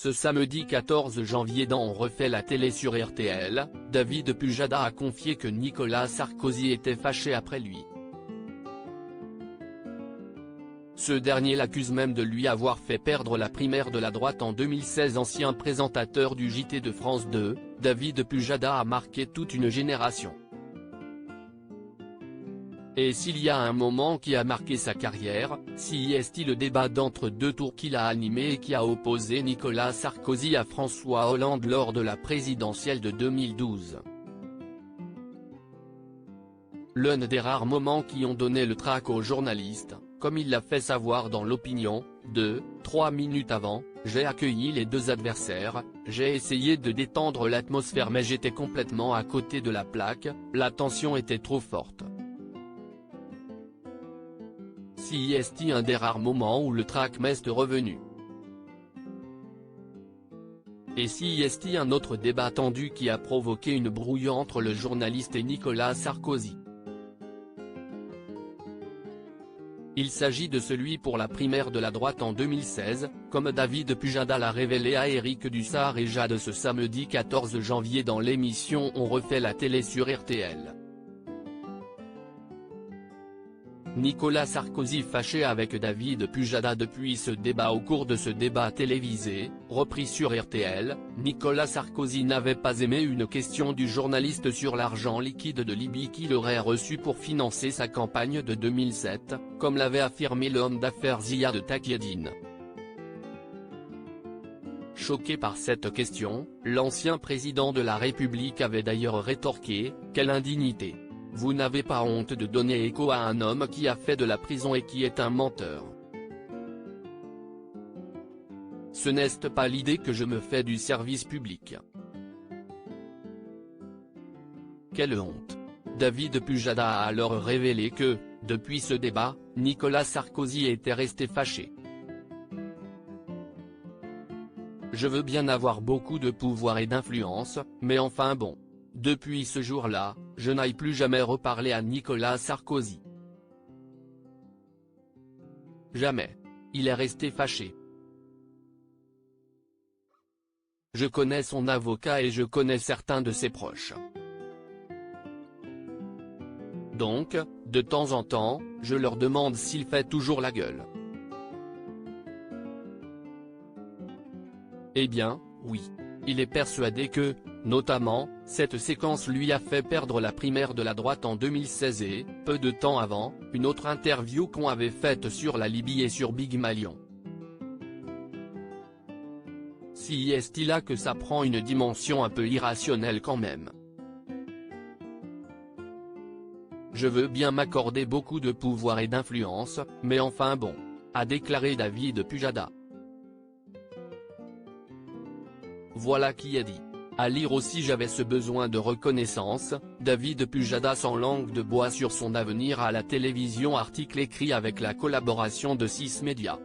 Ce samedi 14 janvier dans On refait la télé sur RTL, David Pujada a confié que Nicolas Sarkozy était fâché après lui. Ce dernier l'accuse même de lui avoir fait perdre la primaire de la droite en 2016. Ancien présentateur du JT de France 2, David Pujada a marqué toute une génération. Et s'il y a un moment qui a marqué sa carrière, c'est le débat d'entre deux tours qu'il a animé et qui a opposé Nicolas Sarkozy à François Hollande lors de la présidentielle de 2012. L'un des rares moments qui ont donné le trac aux journalistes, comme il l'a fait savoir dans l'Opinion, 3 minutes avant, j'ai accueilli les deux adversaires, j'ai essayé de détendre l'atmosphère mais j'étais complètement à côté de la plaque, la tension était trop forte. C'est un des rares moments où le trac m'est revenu. Et c'est un autre débat tendu qui a provoqué une brouille entre le journaliste et Nicolas Sarkozy. Il s'agit de celui pour la primaire de la droite en 2016, comme David Pujada l'a révélé à Éric Dussart et Jade ce samedi 14 janvier dans l'émission On refait la télé sur RTL. Nicolas Sarkozy fâché avec David Pujada depuis ce débat. Au cours de ce débat télévisé, repris sur RTL, Nicolas Sarkozy n'avait pas aimé une question du journaliste sur l'argent liquide de Libye qu'il aurait reçu pour financer sa campagne de 2007, comme l'avait affirmé l'homme d'affaires Ziad Takieddine. Choqué par cette question, l'ancien président de la République avait d'ailleurs rétorqué « Quelle indignité ! Vous n'avez pas honte de donner écho à un homme qui a fait de la prison et qui est un menteur. Ce n'est pas l'idée que je me fais du service public. » Quelle honte! David Pujada a alors révélé que, depuis ce débat, Nicolas Sarkozy était resté fâché. « Je veux bien avoir beaucoup de pouvoir et d'influence, mais enfin bon. Depuis ce jour-là, je n'aille plus jamais reparler à Nicolas Sarkozy. Jamais. Il est resté fâché. Je connais son avocat et je connais certains de ses proches. Donc, de temps en temps, je leur demande s'il fait toujours la gueule. Eh bien, oui. Il est persuadé que, notamment, cette séquence lui a fait perdre la primaire de la droite en 2016 et, peu de temps avant, une autre interview qu'on avait faite sur la Libye et sur Big Malion. C'est là que ça prend une dimension un peu irrationnelle quand même. Je veux bien m'accorder beaucoup de pouvoir et d'influence, mais enfin bon. A déclaré David Pujada. Voilà qui est dit. À lire aussi j'avais ce besoin de reconnaissance, David Pujada sans langue de bois sur son avenir à la télévision. Article écrit avec la collaboration de 6 médias.